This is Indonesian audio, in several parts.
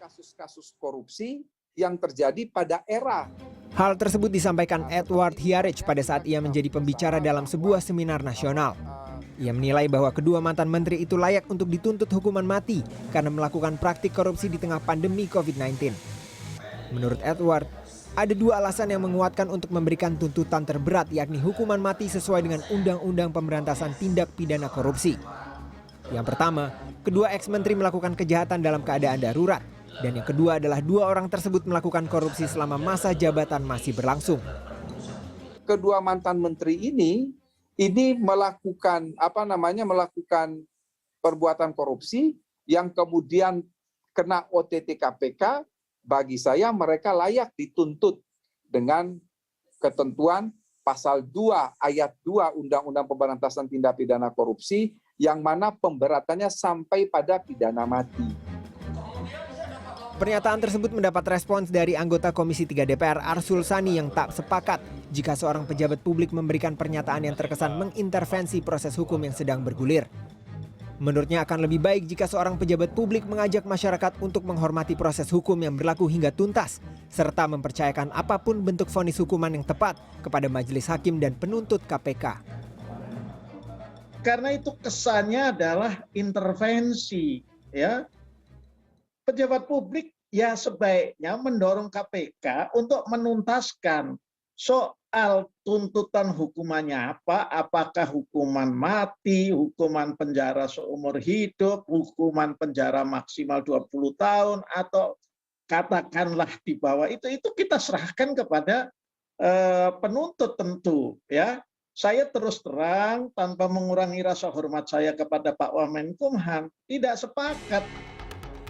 kasus-kasus korupsi yang terjadi pada era. Hal tersebut disampaikan Edward Hiarich pada saat ia menjadi pembicara dalam sebuah seminar nasional. Ia menilai bahwa kedua mantan menteri itu layak untuk dituntut hukuman mati karena melakukan praktik korupsi di tengah pandemi COVID-19. Menurut Edward, ada dua alasan yang menguatkan untuk memberikan tuntutan terberat, yakni hukuman mati sesuai dengan Undang-Undang Pemberantasan Tindak Pidana Korupsi. Yang pertama, kedua ex-menteri melakukan kejahatan dalam keadaan darurat. Dan yang kedua adalah dua orang tersebut melakukan korupsi selama masa jabatan masih berlangsung. Kedua mantan menteri ini melakukan perbuatan korupsi yang kemudian kena OTT KPK. Bagi saya mereka layak dituntut dengan ketentuan pasal 2 ayat 2 Undang-Undang Pemberantasan Tindak Pidana Korupsi yang mana pemberatannya sampai pada pidana mati. Pernyataan tersebut mendapat respons dari anggota Komisi 3 DPR Arsul Sani yang tak sepakat jika seorang pejabat publik memberikan pernyataan yang terkesan mengintervensi proses hukum yang sedang bergulir. Menurutnya akan lebih baik jika seorang pejabat publik mengajak masyarakat untuk menghormati proses hukum yang berlaku hingga tuntas, serta mempercayakan apapun bentuk vonis hukuman yang tepat kepada majelis hakim dan penuntut KPK. Karena itu kesannya adalah intervensi, ya. Pejabat publik ya sebaiknya mendorong KPK untuk menuntaskan soal tuntutan hukumannya apa, apakah hukuman mati, hukuman penjara seumur hidup, hukuman penjara maksimal 20 tahun, atau katakanlah di bawah itu kita serahkan kepada penuntut tentu, ya. Saya terus terang tanpa mengurangi rasa hormat saya kepada Pak Wamenkumham, tidak sepakat.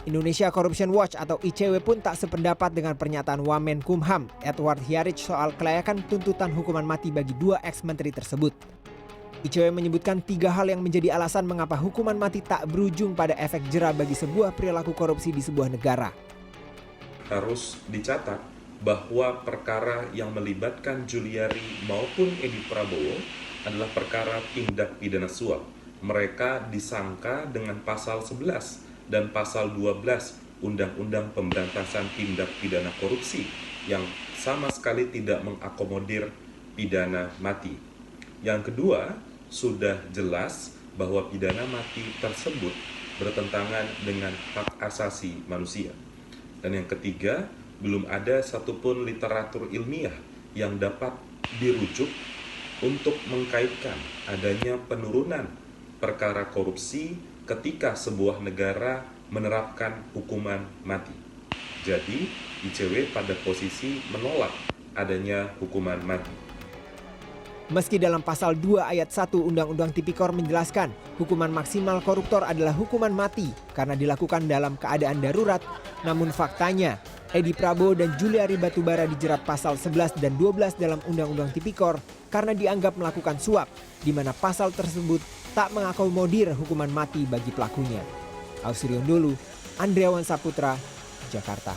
Indonesia Corruption Watch atau ICW pun tak sependapat dengan pernyataan Wamenkumham Edward Hiarich soal kelayakan tuntutan hukuman mati bagi dua ex-menteri tersebut. ICW menyebutkan 3 hal yang menjadi alasan mengapa hukuman mati tak berujung pada efek jera bagi sebuah perilaku korupsi di sebuah negara. Harus dicatat bahwa perkara yang melibatkan Juliari maupun Edi Prabowo adalah perkara tindak pidana suap. Mereka disangka dengan pasal 11 dan pasal 12 Undang-Undang Pemberantasan Tindak Pidana Korupsi yang sama sekali tidak mengakomodir pidana mati. Yang kedua, sudah jelas bahwa pidana mati tersebut bertentangan dengan hak asasi manusia. Dan yang ketiga, belum ada satupun literatur ilmiah yang dapat dirujuk untuk mengkaitkan adanya penurunan perkara korupsi ketika sebuah negara menerapkan hukuman mati. Jadi, ICW pada posisi menolak adanya hukuman mati. Meski dalam pasal 2 ayat 1 Undang-Undang Tipikor menjelaskan hukuman maksimal koruptor adalah hukuman mati karena dilakukan dalam keadaan darurat, namun faktanya Edi Prabowo dan Juliari Batubara dijerat pasal 11 dan 12 dalam Undang-Undang Tipikor karena dianggap melakukan suap, di mana pasal tersebut tak mengakomodir hukuman mati bagi pelakunya. Ausrion Dholu, Andriawan Saputra, Jakarta.